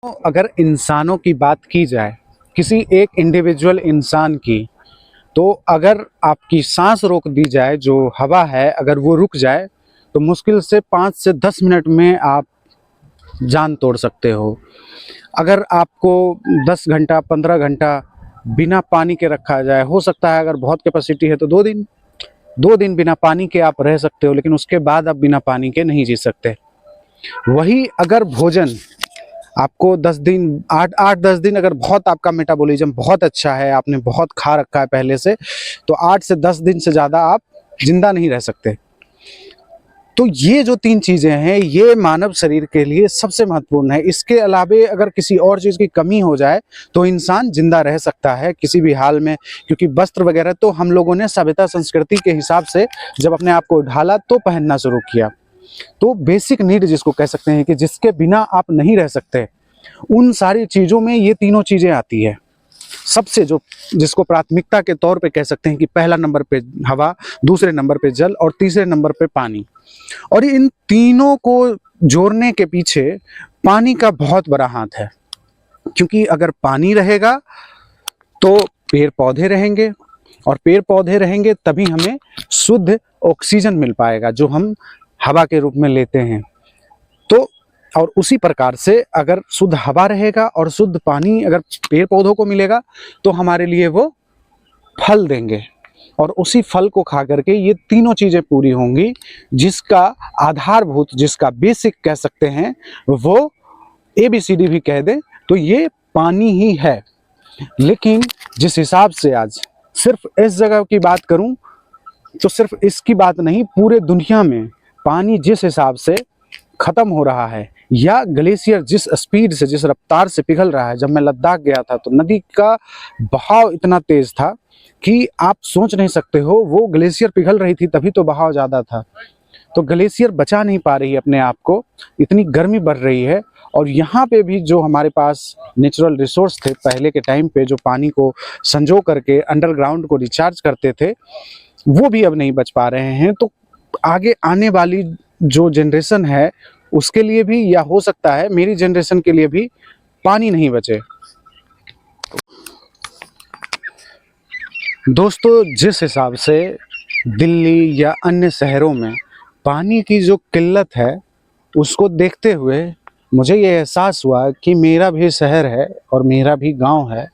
तो अगर इंसानों की बात की जाए, किसी एक इंडिविजुअल इंसान की, तो अगर आपकी सांस रोक दी जाए, जो हवा है अगर वो रुक जाए, तो मुश्किल से 5 से 10 मिनट में आप जान तोड़ सकते हो। अगर आपको 10 घंटा 15 घंटा बिना पानी के रखा जाए, हो सकता है अगर बहुत कैपेसिटी है तो 2 दिन बिना पानी के आप रह सकते हो, लेकिन उसके बाद आप बिना पानी के नहीं जी सकते। वही अगर भोजन आपको 10 दिन 8-10 दिन, अगर बहुत आपका मेटाबॉलिज्म बहुत अच्छा है, आपने बहुत खा रखा है पहले से, तो 8 से 10 दिन से ज़्यादा आप जिंदा नहीं रह सकते। तो ये जो 3 चीज़ें हैं, ये मानव शरीर के लिए सबसे महत्वपूर्ण है। इसके अलावे अगर किसी और चीज़ की कमी हो जाए तो इंसान जिंदा रह सकता है किसी भी हाल में, क्योंकि वस्त्र वगैरह तो हम लोगों ने सभ्यता संस्कृति के हिसाब से जब अपने आप को ढाला तो पहनना शुरू किया। तो बेसिक नीड जिसको कह सकते हैं कि जिसके बिना आप नहीं रह सकते, उन सारी चीज़ों में ये तीनों चीज़ें आती है। सबसे जो जिसको प्राथमिकता के तौर पे कह सकते हैं कि पहला नंबर पे हवा, दूसरे नंबर पे जल और तीसरे नंबर पे पानी। और इन तीनों को जोड़ने के पीछे पानी का बहुत बड़ा हाथ है, क्योंकि अगर पानी रहेगा तो पेड़ पौधे रहेंगे, और पेड़ पौधे रहेंगे तभी हमें शुद्ध ऑक्सीजन मिल पाएगा, जो हम हवा के रूप में लेते हैं। तो और उसी प्रकार से अगर शुद्ध हवा रहेगा और शुद्ध पानी अगर पेड़ पौधों को मिलेगा, तो हमारे लिए वो फल देंगे, और उसी फल को खा करके ये तीनों चीज़ें पूरी होंगी, जिसका आधारभूत, जिसका बेसिक कह सकते हैं, वो ABCD भी कह दें तो ये पानी ही है। लेकिन जिस हिसाब से आज सिर्फ इस जगह की बात करूं, तो सिर्फ इसकी बात नहीं, पूरे दुनिया में पानी जिस हिसाब से खत्म हो रहा है, या ग्लेशियर जिस स्पीड से, जिस रफ्तार से पिघल रहा है। जब मैं लद्दाख गया था तो नदी का बहाव इतना तेज था कि आप सोच नहीं सकते हो, वो ग्लेशियर पिघल रही थी तभी तो बहाव ज़्यादा था। तो ग्लेशियर बचा नहीं पा रही है अपने आप को, इतनी गर्मी बढ़ रही है। और यहाँ पे भी जो हमारे पास नेचुरल रिसोर्स थे पहले के टाइम पे, जो पानी को संजो करके अंडरग्राउंड को रिचार्ज करते थे, वो भी अब नहीं बच पा रहे हैं। तो आगे आने वाली जो जनरेशन है उसके लिए भी, या हो सकता है मेरी जनरेशन के लिए भी, पानी नहीं बचे। दोस्तों, जिस हिसाब से दिल्ली या अन्य शहरों में पानी की जो किल्लत है, उसको देखते हुए मुझे ये एहसास हुआ कि मेरा भी शहर है और मेरा भी गांव है,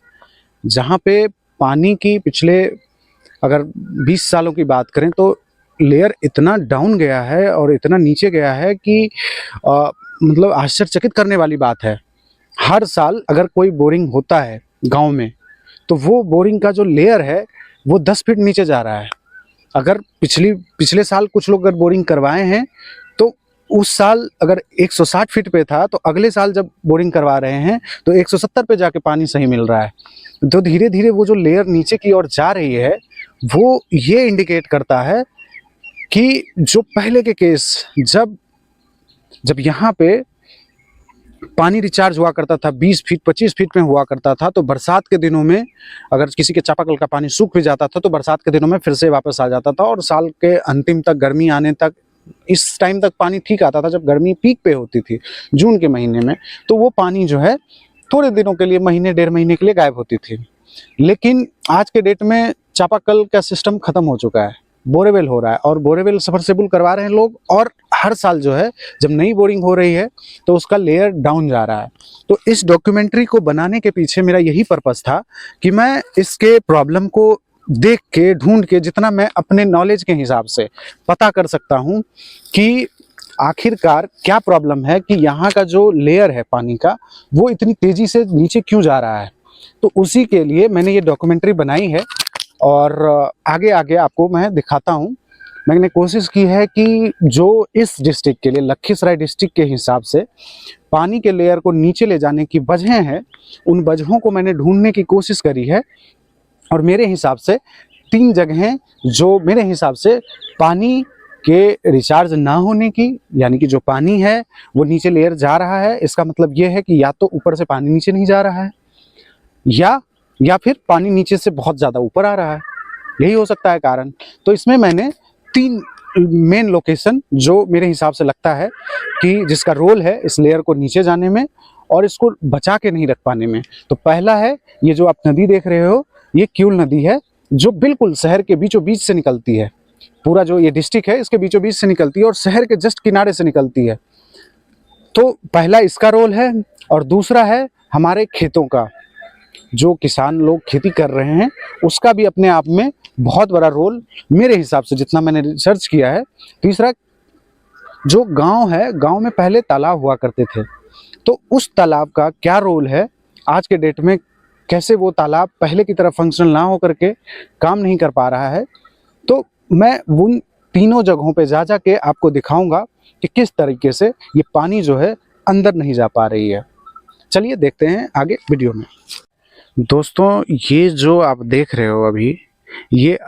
जहाँ पे पानी की पिछले अगर 20 सालों की बात करें तो लेयर इतना डाउन गया है और इतना नीचे गया है कि मतलब आश्चर्यचकित करने वाली बात है। हर साल अगर कोई बोरिंग होता है गांव में, तो वो बोरिंग का जो लेयर है वो 10 फीट नीचे जा रहा है। अगर पिछले साल कुछ लोग अगर बोरिंग करवाए हैं, तो उस साल अगर 160 फीट पे था, तो अगले साल जब बोरिंग करवा रहे हैं तो 170 पे जाके पानी सही मिल रहा है। तो धीरे धीरे वो जो लेयर नीचे की ओर जा रही है, वो ये इंडिकेट करता है कि जो पहले के केस, जब यहाँ पे पानी रिचार्ज हुआ करता था 20 फीट 25 फीट में हुआ करता था, तो बरसात के दिनों में अगर किसी के चापाकल का पानी सूख भी जाता था तो बरसात के दिनों में फिर से वापस आ जाता था, और साल के अंतिम तक, गर्मी आने तक, इस टाइम तक पानी ठीक आता था, जब गर्मी पीक पे होती थी जून के महीने में। तो वो पानी जो है थोड़े दिनों के लिए, महीने 1.5 महीने के लिए गायब होती थी। लेकिन आज के डेट में चापाकल का सिस्टम खत्म हो चुका है, बोरेवेल हो रहा है, और बोरेवेल सबमर्सिबल करवा रहे हैं लोग, और हर साल जो है जब नई बोरिंग हो रही है तो उसका लेयर डाउन जा रहा है। तो इस डॉक्यूमेंट्री को बनाने के पीछे मेरा यही पर्पस था कि मैं इसके प्रॉब्लम को देख के, ढूंढ के, जितना मैं अपने नॉलेज के हिसाब से पता कर सकता हूँ कि आखिरकार क्या प्रॉब्लम है, कि यहाँ का जो लेयर है पानी का, वो इतनी तेजी से नीचे क्यों जा रहा है। तो उसी के लिए मैंने ये डॉक्यूमेंट्री बनाई है, और आगे आगे आपको मैं दिखाता हूँ। मैंने कोशिश की है कि जो इस डिस्ट्रिक्ट के लिए, लखीसराय डिस्ट्रिक्ट के हिसाब से पानी के लेयर को नीचे ले जाने की वजहें हैं, उन वजहों को मैंने ढूंढने की कोशिश करी है। और मेरे हिसाब से 3 जगहें जो मेरे हिसाब से पानी के रिचार्ज ना होने की, यानी कि जो पानी है वो नीचे लेयर जा रहा है, इसका मतलब ये है कि या तो ऊपर से पानी नीचे नहीं जा रहा है, या फिर पानी नीचे से बहुत ज़्यादा ऊपर आ रहा है। यही हो सकता है कारण। तो इसमें मैंने 3 मेन लोकेशन जो मेरे हिसाब से लगता है कि जिसका रोल है इस लेयर को नीचे जाने में, और इसको बचा के नहीं रख पाने में। तो पहला है, ये जो आप नदी देख रहे हो, ये किऊल नदी है, जो बिल्कुल शहर के बीचों बीच से निकलती है। पूरा जो ये डिस्ट्रिक्ट है इसके बीचों बीच से निकलती है और शहर के जस्ट किनारे से निकलती है। तो पहला इसका रोल है। और दूसरा है हमारे खेतों का, जो किसान लोग खेती कर रहे हैं उसका भी अपने आप में बहुत बड़ा रोल मेरे हिसाब से, जितना मैंने रिसर्च किया है। तीसरा, जो गांव है, गांव में पहले तालाब हुआ करते थे, तो उस तालाब का क्या रोल है आज के डेट में, कैसे वो तालाब पहले की तरह फंक्शनल ना हो करके काम नहीं कर पा रहा है। तो मैं उन तीनों जगहों पे जा जा के आपको दिखाऊंगा कि किस तरीके से ये पानी जो है अंदर नहीं जा पा रही है। चलिए देखते हैं आगे वीडियो में। दोस्तों, ये जो आप देख रहे हो अभी, ये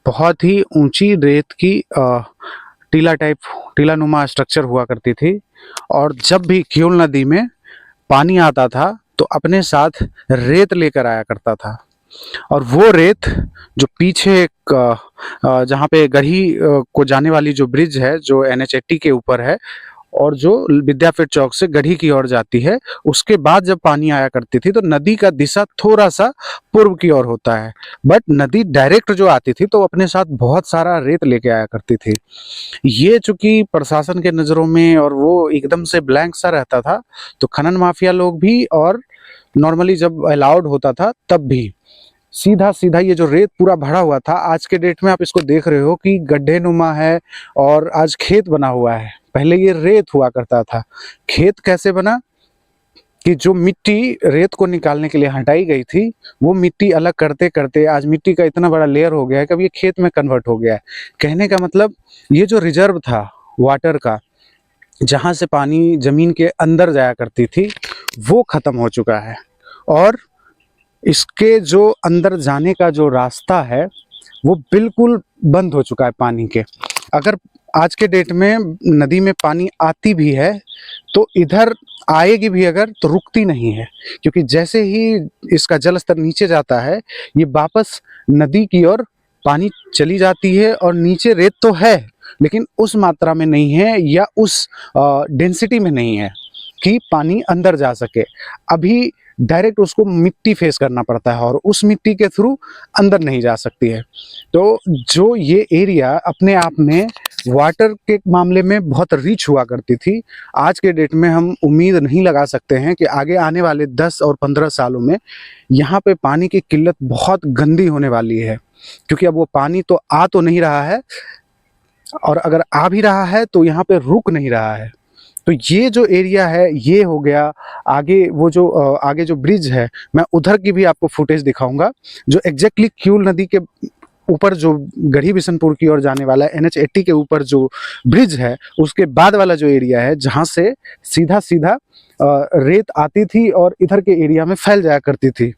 बहुत ही ऊंची रेत की टीला नुमा स्ट्रक्चर हुआ करती थी। और जब भी किऊल नदी में पानी आता था तो अपने साथ रेत लेकर आया करता था। और वो रेत जो पीछे एक जहाँ पे गढ़ी को जाने वाली जो ब्रिज है, जो NH80 के ऊपर है और जो विद्यापीठ चौक से गढ़ी की ओर जाती है, उसके बाद जब पानी आया करती थी तो नदी का दिशा थोड़ा सा पूर्व की ओर होता है। बट नदी डायरेक्ट जो आती थी तो अपने साथ बहुत सारा रेत लेके आया करती थी। ये चूंकि प्रशासन के नज़रों में और वो एकदम से ब्लैंक सा रहता था, तो खनन माफिया लोग भी और नॉर्मली जब अलाउड होता था तब भी सीधा सीधा ये जो रेत पूरा भरा हुआ था, आज के डेट में आप इसको देख रहे हो कि गड्ढे नुमा है और आज खेत बना हुआ है। पहले ये रेत हुआ करता था। खेत कैसे बना कि जो मिट्टी रेत को निकालने के लिए हटाई गई थी, वो मिट्टी अलग करते करते आज मिट्टी का इतना बड़ा लेयर हो गया है कि अब ये खेत में कन्वर्ट हो गया है। कहने का मतलब, ये जो रिजर्व था वाटर का, जहाँ से पानी जमीन के अंदर जाया करती थी, वो खत्म हो चुका है। और इसके जो अंदर जाने का जो रास्ता है वो बिल्कुल बंद हो चुका है पानी के। अगर आज के डेट में नदी में पानी आती भी है तो इधर आएगी भी अगर, तो रुकती नहीं है, क्योंकि जैसे ही इसका जल स्तर नीचे जाता है ये वापस नदी की ओर पानी चली जाती है। और नीचे रेत तो है लेकिन उस मात्रा में नहीं है या उस डेंसिटी में नहीं है कि पानी अंदर जा सके। अभी डायरेक्ट उसको मिट्टी फेस करना पड़ता है और उस मिट्टी के थ्रू अंदर नहीं जा सकती है। तो जो ये एरिया अपने आप में वाटर के मामले में बहुत रिच हुआ करती थी, आज के डेट में हम उम्मीद नहीं लगा सकते हैं कि आगे आने वाले 10 और 15 सालों में यहाँ पे पानी की किल्लत बहुत गंदी होने वाली है। क्योंकि अब वो पानी तो आ तो नहीं रहा है, और अगर आ भी रहा है तो यहाँ पे रुक नहीं रहा है। तो ये जो एरिया है ये हो गया। आगे वो जो आगे जो ब्रिज है, मैं उधर की भी आपको फुटेज दिखाऊंगा, जो एग्जैक्टली किऊल नदी के ऊपर जो गढ़ी बिशनपुर की ओर जाने वाला NH80 के ऊपर जो ब्रिज है, उसके बाद वाला जो एरिया है जहाँ से सीधा सीधा रेत आती थी और इधर के एरिया में फैल जाया करती थी।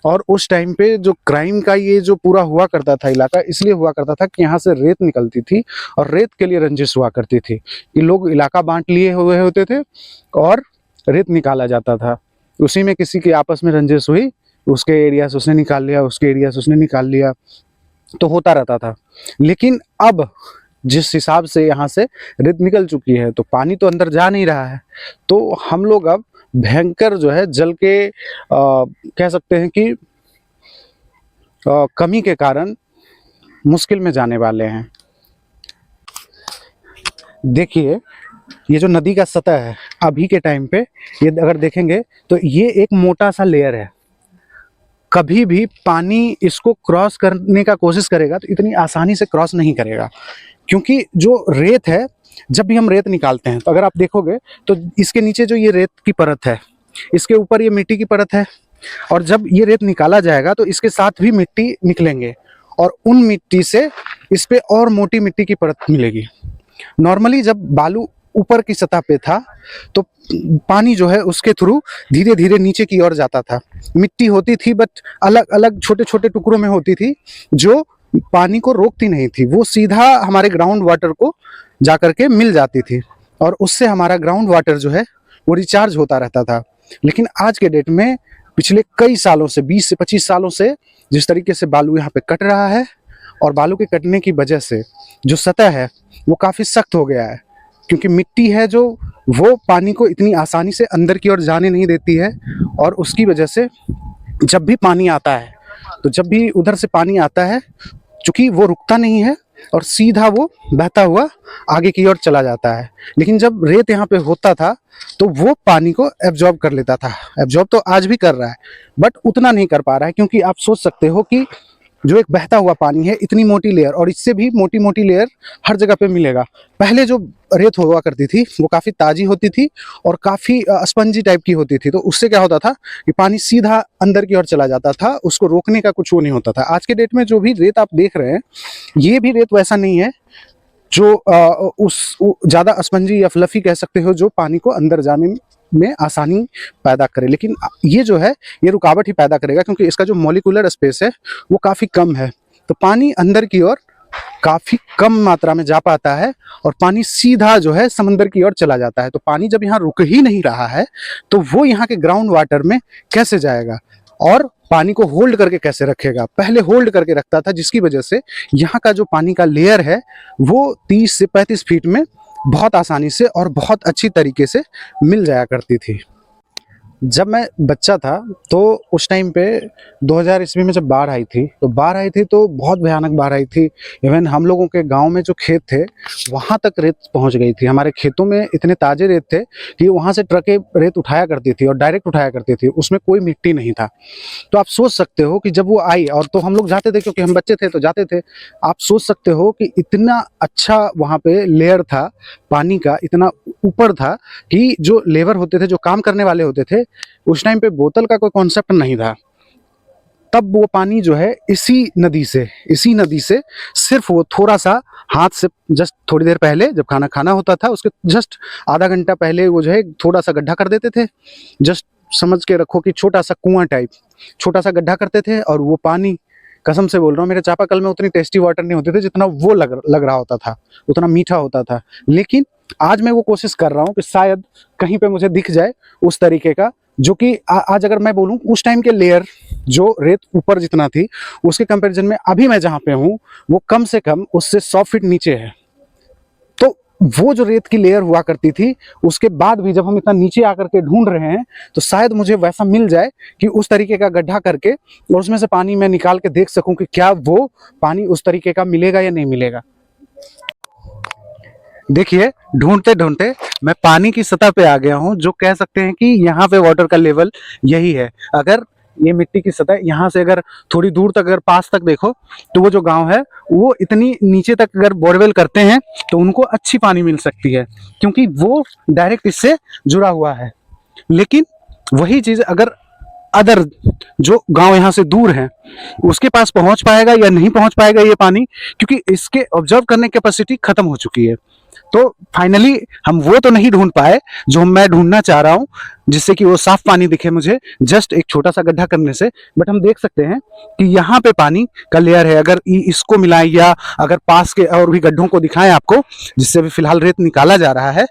और उस टाइम पे जो क्राइम का ये जो पूरा हुआ करता था इलाका, इसलिए हुआ करता था कि यहाँ से रेत निकलती थी और रेत के लिए रंजिश हुआ करती थी कि लोग इलाका बांट लिए हुए होते थे और रेत निकाला जाता था। उसी में किसी की आपस में रंजिश हुई, उसके एरिया से उसने निकाल लिया, उसके एरिया से उसने निकाल लिया, तो होता रहता था। लेकिन अब जिस हिसाब से यहाँ से रेत निकल चुकी है तो पानी तो अंदर जा नहीं रहा है। तो हम लोग अब भयंकर जो है जल के कह सकते हैं कि कमी के कारण मुश्किल में जाने वाले हैं। देखिए, ये जो नदी का सतह है अभी के टाइम पे, ये अगर देखेंगे तो ये एक मोटा सा लेयर है। कभी भी पानी इसको क्रॉस करने का कोशिश करेगा तो इतनी आसानी से क्रॉस नहीं करेगा, क्योंकि जो रेत है, जब भी हम रेत निकालते हैं तो अगर आप देखोगे तो इसके नीचे जो ये रेत की परत है, इसके ऊपर ये मिट्टी की परत है, और जब ये रेत निकाला जाएगा तो इसके साथ भी मिट्टी निकलेंगे और उन मिट्टी से इस पे और मोटी मिट्टी की परत मिलेगी। नॉर्मली जब बालू ऊपर की सतह पे था तो पानी जो है उसके थ्रू धीरे धीरे नीचे की ओर जाता था। मिट्टी होती थी बट अलग अलग छोटे छोटे टुकड़ों में होती थी जो पानी को रोकती नहीं थी, वो सीधा हमारे ग्राउंड वाटर को जा करके मिल जाती थी और उससे हमारा ग्राउंड वाटर जो है वो रिचार्ज होता रहता था। लेकिन आज के डेट में पिछले कई सालों से 20 से 25 सालों से जिस तरीके से बालू यहाँ पे कट रहा है, और बालू के कटने की वजह से जो सतह है वो काफ़ी सख्त हो गया है, क्योंकि मिट्टी है जो वो पानी को इतनी आसानी से अंदर की ओर जाने नहीं देती है, और उसकी वजह से जब भी पानी आता है, तो जब भी उधर से पानी आता है, चूंकि वो रुकता नहीं है और सीधा वो बहता हुआ आगे की ओर चला जाता है। लेकिन जब रेत यहाँ पे होता था तो वो पानी को एब्जॉर्ब कर लेता था। एब्जॉर्ब तो आज भी कर रहा है, बट उतना नहीं कर पा रहा है, क्योंकि आप सोच सकते हो कि जो एक बहता हुआ पानी है, इतनी मोटी लेयर, और इससे भी मोटी मोटी लेयर हर जगह पे मिलेगा। पहले जो रेत हुआ करती थी वो काफ़ी ताज़ी होती थी और काफ़ी स्पंजी टाइप की होती थी, तो उससे क्या होता था कि पानी सीधा अंदर की ओर चला जाता था, उसको रोकने का कुछ वो नहीं होता था। आज के डेट में जो भी रेत आप देख रहे हैं, ये भी रेत वैसा नहीं है जो ज़्यादा स्पंजी या फ्लफी कह सकते हो, जो पानी को अंदर जाने में आसानी पैदा करे। लेकिन ये जो है, ये रुकावट ही पैदा करेगा, क्योंकि इसका जो मॉलिक्यूलर स्पेस है वो काफ़ी कम है, तो पानी अंदर की ओर काफ़ी कम मात्रा में जा पाता है और पानी सीधा जो है समंदर की ओर चला जाता है। तो पानी जब यहाँ रुक ही नहीं रहा है, तो वो यहाँ के ग्राउंड वाटर में कैसे जाएगा और पानी को होल्ड करके कैसे रखेगा? पहले होल्ड करके रखता था, जिसकी वजह से यहाँ का जो पानी का लेयर है वो 30 से 35 फीट में बहुत आसानी से और बहुत अच्छी तरीके से मिल जाया करती थी। जब मैं बच्चा था तो उस टाइम पे 2000 ईस्वी में जब बाढ़ आई थी, तो बाढ़ आई थी तो बहुत भयानक बाढ़ आई थी। इवन हम लोगों के गांव में जो खेत थे वहां तक रेत पहुंच गई थी। हमारे खेतों में इतने ताजे रेत थे कि वहां से ट्रकें रेत उठाया करती थी और डायरेक्ट उठाया करती थी, उसमें कोई मिट्टी नहीं था। तो आप सोच सकते हो कि जब वो आई, और तो हम लोग जाते थे क्योंकि हम बच्चे थे तो जाते थे। आप सोच सकते हो कि इतना अच्छा वहाँ पे लेयर था, पानी का इतना ऊपर था कि जो लेबर होते थे, जो काम करने वाले होते थे, उस टाइम पे बोतल का कोई कॉन्सेप्ट नहीं था। तब वो पानी जो है इसी नदी से सिर्फ वो थोड़ा सा हाथ से, जस्ट थोड़ी देर पहले जब खाना खाना होता था उसके जस्ट आधा घंटा पहले वो जो है थोड़ा सा गड्ढा कर देते थे। जस्ट समझ के रखो कि छोटा सा कुआं टाइप, छोटा सा गड्ढा करते थे, और वो पानी, कसम से बोल रहा हूँ, मेरे चापाकल में उतनी टेस्टी वाटर नहीं होते थे जितना वो लग रहा होता था, उतना मीठा होता था। लेकिन आज मैं वो कोशिश कर रहा हूँ कि शायद कहीं पे मुझे दिख जाए उस तरीके का, जो कि आज अगर मैं बोलूँ उस टाइम के लेयर जो रेत ऊपर जितना थी उसके कंपैरिजन में अभी मैं जहाँ पे हूँ वो कम से कम उससे 100 फीट नीचे है। तो वो जो रेत की लेयर हुआ करती थी, उसके बाद भी जब हम इतना नीचे आकर के ढूंढ रहे हैं, तो शायद मुझे वैसा मिल जाए कि उस तरीके का गड्ढा करके और उसमें से पानी मैं निकाल के देख सकूं कि क्या वो पानी उस तरीके का मिलेगा या नहीं मिलेगा। देखिए, ढूंढते ढूंढते मैं पानी की सतह पे आ गया हूँ, जो कह सकते हैं कि यहाँ पे वाटर का लेवल यही है। अगर ये मिट्टी की सतह यहाँ से अगर थोड़ी दूर तक, अगर पास तक देखो, तो वो जो गांव है वो इतनी नीचे तक अगर बोरवेल करते हैं तो उनको अच्छी पानी मिल सकती है, क्योंकि वो डायरेक्ट इससे जुड़ा हुआ है। लेकिन वही चीज़ अगर अदर जो गांव यहाँ से दूर हैं उसके पास पहुंच पाएगा या नहीं पहुंच पाएगा ये पानी, क्योंकि इसके ऑब्जर्व करने की कैपेसिटी खत्म हो चुकी है। तो फाइनली हम वो तो नहीं ढूंढ पाए जो मैं ढूंढना चाह रहा हूँ, जिससे कि वो साफ पानी दिखे मुझे जस्ट एक छोटा सा गड्ढा करने से। बट हम देख सकते हैं कि यहाँ पे पानी का लेयर है। अगर इसको मिलाएं या अगर पास के और भी गड्ढों को दिखाएं आपको, जिससे अभी फिलहाल रेत निकाला जा रहा है,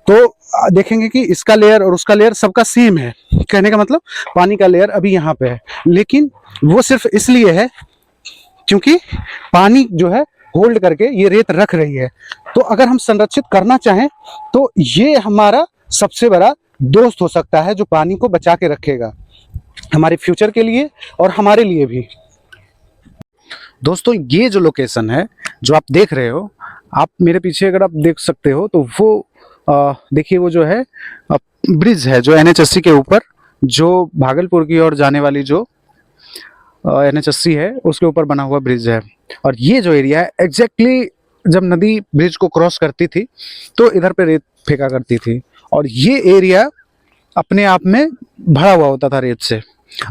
तो देखेंगे कि इसका लेयर और उसका लेयर सबका सेम है। कहने का मतलब पानी का लेयर अभी यहाँ पे है, लेकिन वो सिर्फ इसलिए है क्योंकि पानी जो है होल्ड करके ये रेत रख रही है। तो अगर हम संरक्षित करना चाहें तो ये हमारा सबसे बड़ा दोस्त हो सकता है, जो पानी को बचा के रखेगा हमारे फ्यूचर के लिए और हमारे लिए भी। दोस्तों, ये जो लोकेशन है जो आप देख रहे हो, आप मेरे पीछे अगर आप देख सकते हो तो वो देखिए, वो जो है ब्रिज है जो NHSC के ऊपर, जो भागलपुर की ओर जाने वाली जो NHSC है उसके ऊपर बना हुआ ब्रिज है। और ये जो एरिया है एग्जैक्टली जब नदी ब्रिज को क्रॉस करती थी तो इधर पे रेत फेंका करती थी, और ये एरिया अपने आप में भरा हुआ होता था रेत से।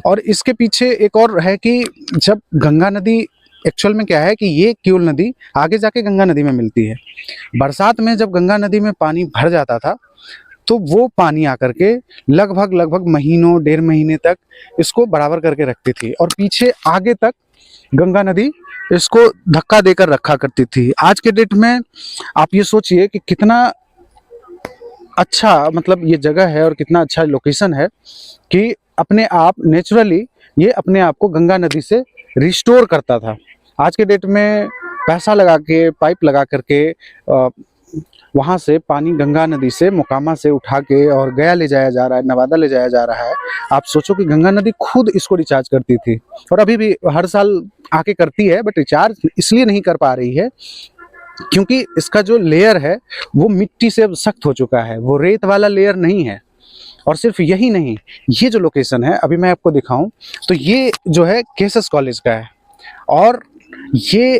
और इसके पीछे एक और है कि जब गंगा नदी, एक्चुअल में क्या है कि ये क्यूल नदी आगे जाके गंगा नदी में मिलती है। बरसात में जब गंगा नदी में पानी भर जाता था तो वो पानी आकर के लगभग महीनों, 1.5 महीने तक इसको बराबर करके रखती थी, और पीछे आगे तक गंगा नदी इसको धक्का देकर रखा करती थी। आज के डेट में आप ये सोचिए कि कितना अच्छा मतलब ये जगह है और कितना अच्छा लोकेशन है कि अपने आप नेचुरली ये अपने आप को गंगा नदी से रिस्टोर करता था। आज के डेट में पैसा लगा के, पाइप लगा करके वहाँ से पानी गंगा नदी से मोकामा से उठा के और गया ले जाया जा रहा है, नवादा ले जाया जा रहा है। आप सोचो कि गंगा नदी खुद इसको रिचार्ज करती थी और अभी भी हर साल आके करती है, बट रिचार्ज इसलिए नहीं कर पा रही है क्योंकि इसका जो लेयर है वो मिट्टी से अब सख्त हो चुका है, वो रेत वाला लेयर नहीं है। और सिर्फ यही नहीं, ये जो लोकेशन है अभी मैं आपको दिखाऊं तो ये जो है केसस कॉलेज का है और ये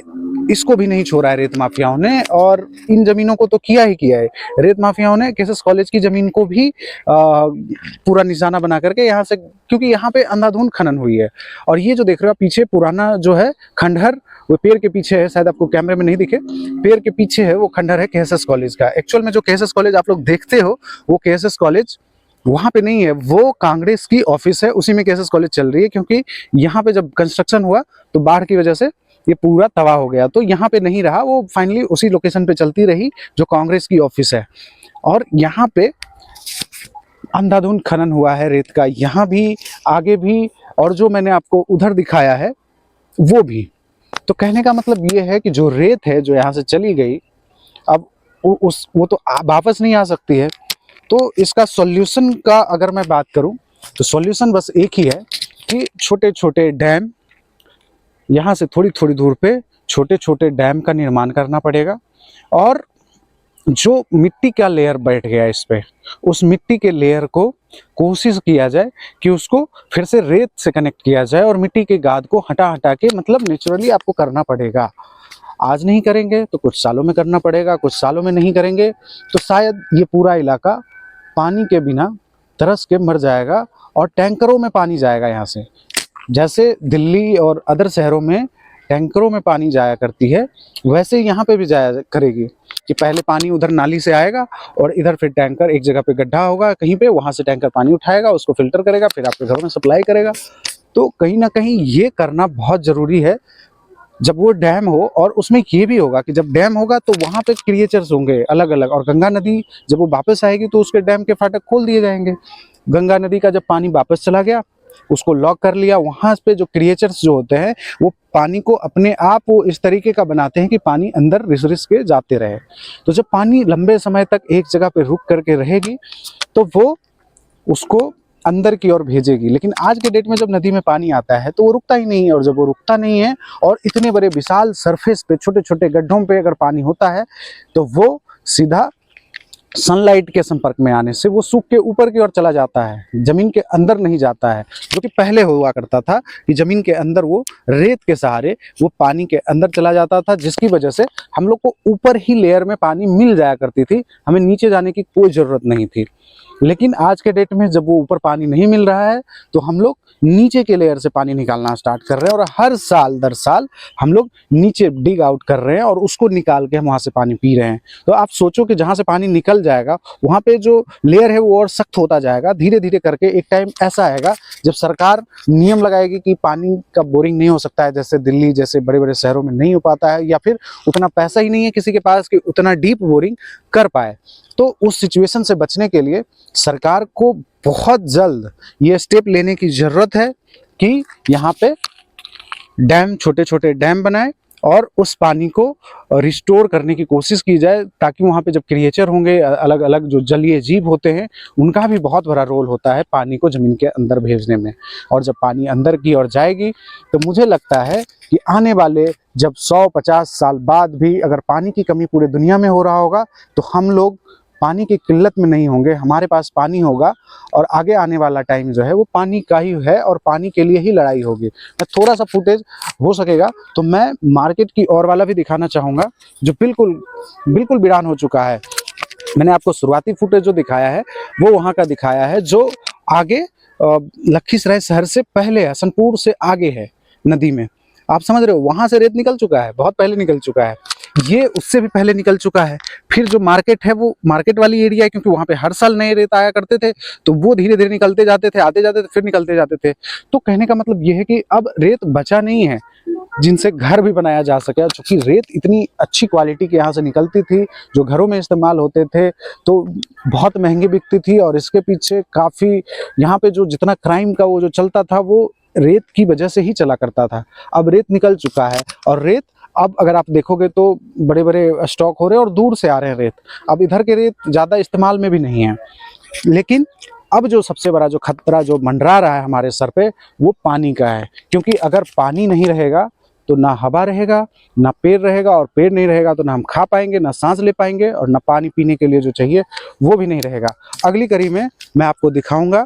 इसको भी नहीं छोड़ा है रेत माफियाओं ने, और इन जमीनों को तो किया ही किया है। रेत माफियाओं ने केसस कॉलेज की जमीन को भी पूरा निशाना बना करके यहाँ से, क्योंकि यहाँ पे अंधाधुंध खनन हुई है। और ये जो देख रहे हो आप पीछे पुराना जो है खंडहर, वो पेड़ के पीछे है, शायद आपको कैमरे में नहीं दिखे, पेड़ के पीछे है वो खंडहर है केएसएस कॉलेज का। एक्चुअल में जो केएसएस कॉलेज आप लोग देखते हो वो केएसएस कॉलेज वहाँ पे नहीं है, वो कांग्रेस की ऑफिस है, उसी में केएसएस कॉलेज चल रही है। क्योंकि यहाँ पे जब कंस्ट्रक्शन हुआ तो बाढ़ की वजह से ये पूरा तबाह हो गया, तो यहाँ पे नहीं रहा, वो फाइनली उसी लोकेशन पे चलती रही जो कांग्रेस की ऑफिस है। और यहाँ पे अंधाधुंध खनन हुआ है रेत का, यहाँ भी, आगे भी, और जो मैंने आपको उधर दिखाया है वो भी। तो कहने का मतलब ये है कि जो रेत है जो यहाँ से चली गई, अब वो तो वापस नहीं आ सकती है। तो इसका सॉल्यूशन का अगर मैं बात करूं तो सॉल्यूशन बस एक ही है कि छोटे छोटे डैम, यहाँ से थोड़ी थोड़ी दूर पे छोटे छोटे डैम का निर्माण करना पड़ेगा। और जो मिट्टी का लेयर बैठ गया इस पे, उस मिट्टी के लेयर को कोशिश किया जाए कि उसको फिर से रेत से कनेक्ट किया जाए और मिट्टी के गाद को हटा हटा के, मतलब नेचुरली आपको करना पड़ेगा। आज नहीं करेंगे तो कुछ सालों में करना पड़ेगा, कुछ सालों में नहीं करेंगे तो शायद ये पूरा इलाका पानी के बिना तरस के मर जाएगा और टैंकरों में पानी जाएगा यहाँ से। जैसे दिल्ली और अदर शहरों में टैंकरों में पानी जाया करती है, वैसे ही यहाँ पे भी जाया करेगी कि पहले पानी उधर नाली से आएगा और इधर फिर टैंकर, एक जगह पे गड्ढा होगा कहीं पे, वहाँ से टैंकर पानी उठाएगा, उसको फिल्टर करेगा, फिर आपके घरों में सप्लाई करेगा। तो कहीं ना कहीं ये करना बहुत ज़रूरी है जब वो डैम हो। और उसमें ये भी होगा कि जब डैम होगा तो वहाँ पे क्रिएचर्स होंगे अलग अलग, और गंगा नदी जब वो वापस आएगी तो उसके डैम के फाटक खोल दिए जाएंगे। गंगा नदी का जब पानी वापस चला गया, उसको लॉक कर लिया, वहाँ पे जो क्रिएचर्स जो होते हैं वो पानी को अपने आप वो इस तरीके का बनाते हैं कि पानी अंदर रिस रिस के जाते रहे। तो जब पानी लंबे समय तक एक जगह पे रुक करके रहेगी तो वो उसको अंदर की ओर भेजेगी। लेकिन आज के डेट में जब नदी में पानी आता है तो वो रुकता ही नहीं है, और जब वो रुकता नहीं है और इतने बड़े विशाल सरफेस पे छोटे छोटे गड्ढों पे अगर पानी होता है तो वो सीधा सनलाइट के संपर्क में आने से वो सूख के ऊपर की ओर चला जाता है, जमीन के अंदर नहीं जाता है। जो कि पहले हुआ करता था कि जमीन के अंदर वो रेत के सहारे वो पानी के अंदर चला जाता था, जिसकी वजह से हम लोग को ऊपर ही लेयर में पानी मिल जाया करती थी, हमें नीचे जाने की कोई ज़रूरत नहीं थी। लेकिन आज के डेट में जब वो ऊपर पानी नहीं मिल रहा है तो हम लोग नीचे के लेयर से पानी निकालना स्टार्ट कर रहे हैं, और हर साल दर साल हम लोग नीचे डिग आउट कर रहे हैं और उसको निकाल के हम वहाँ से पानी पी रहे हैं। तो आप सोचो कि जहाँ से पानी निकल जाएगा वहाँ पे जो लेयर है वो और सख्त होता जाएगा धीरे धीरे करके। एक टाइम ऐसा आएगा जब सरकार नियम लगाएगी कि पानी का बोरिंग नहीं हो सकता है, जैसे दिल्ली जैसे बड़े बड़े शहरों में नहीं हो पाता है, या फिर उतना पैसा ही नहीं है किसी के पास कि उतना डीप बोरिंग कर पाए। तो उस सिचुएशन से बचने के लिए सरकार को बहुत जल्द ये स्टेप लेने की ज़रूरत है कि यहाँ पे डैम, छोटे छोटे डैम बनाए और उस पानी को रिस्टोर करने की कोशिश की जाए, ताकि वहाँ पे जब क्रिएचर होंगे, अलग अलग जो जलीय जीव होते हैं, उनका भी बहुत बड़ा रोल होता है पानी को ज़मीन के अंदर भेजने में। और जब पानी अंदर की ओर जाएगी तो मुझे लगता है कि आने वाले जब 100-50 साल बाद भी अगर पानी की कमी पूरे दुनिया में हो रहा होगा तो हम लोग पानी की किल्लत में नहीं होंगे, हमारे पास पानी होगा। और आगे आने वाला टाइम जो है वो पानी का ही है और पानी के लिए ही लड़ाई होगी। मैं थोड़ा सा फुटेज हो सकेगा तो मैं मार्केट की ओर वाला भी दिखाना चाहूँगा, जो बिल्कुल बिल्कुल वीरान हो चुका है। मैंने आपको शुरुआती फुटेज जो दिखाया है वो वहाँ का दिखाया है, जो आगे लखीसराय शहर से पहले है, हसनपुर से आगे है नदी में। आप समझ रहे हो, वहाँ से रेत निकल चुका है, बहुत पहले निकल चुका है, ये उससे भी पहले निकल चुका है। फिर जो मार्केट है वो मार्केट वाली एरिया है, क्योंकि वहाँ पे हर साल नए रेत आया करते थे, तो वो धीरे धीरे निकलते जाते थे, आते जाते थे, फिर निकलते जाते थे। तो कहने का मतलब ये है कि अब रेत बचा नहीं है जिनसे घर भी बनाया जा सके, क्योंकि रेत इतनी अच्छी क्वालिटी के यहाँ से निकलती थी जो घरों में इस्तेमाल होते थे, तो बहुत महंगी बिकती थी। और इसके पीछे काफ़ी यहाँ पे जो जितना क्राइम का वो जो चलता था वो रेत की वजह से ही चला करता था। अब रेत निकल चुका है और रेत अब अगर आप देखोगे तो बड़े बड़े स्टॉक हो रहे हैं और दूर से आ रहे हैं रेत। अब इधर के रेत ज़्यादा इस्तेमाल में भी नहीं है। लेकिन अब जो सबसे बड़ा जो खतरा जो मंडरा रहा है हमारे सर पे, वो पानी का है। क्योंकि अगर पानी नहीं रहेगा तो ना हवा रहेगा, ना पेड़ रहेगा, और पेड़ नहीं रहेगा तो ना हम खा पाएंगे, ना सांस ले पाएंगे, और ना पानी पीने के लिए जो चाहिए वो भी नहीं रहेगा। अगली कड़ी में मैं आपको दिखाऊंगा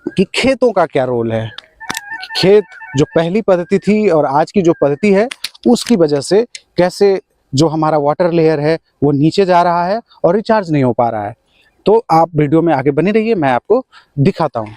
कि खेतों का क्या रोल है। खेत जो पहली पद्धति थी और आज की जो पद्धति है, उसकी वजह से कैसे जो हमारा वाटर लेयर है वो नीचे जा रहा है और रिचार्ज नहीं हो पा रहा है। तो आप वीडियो में आगे बने रहिए, मैं आपको दिखाता हूँ।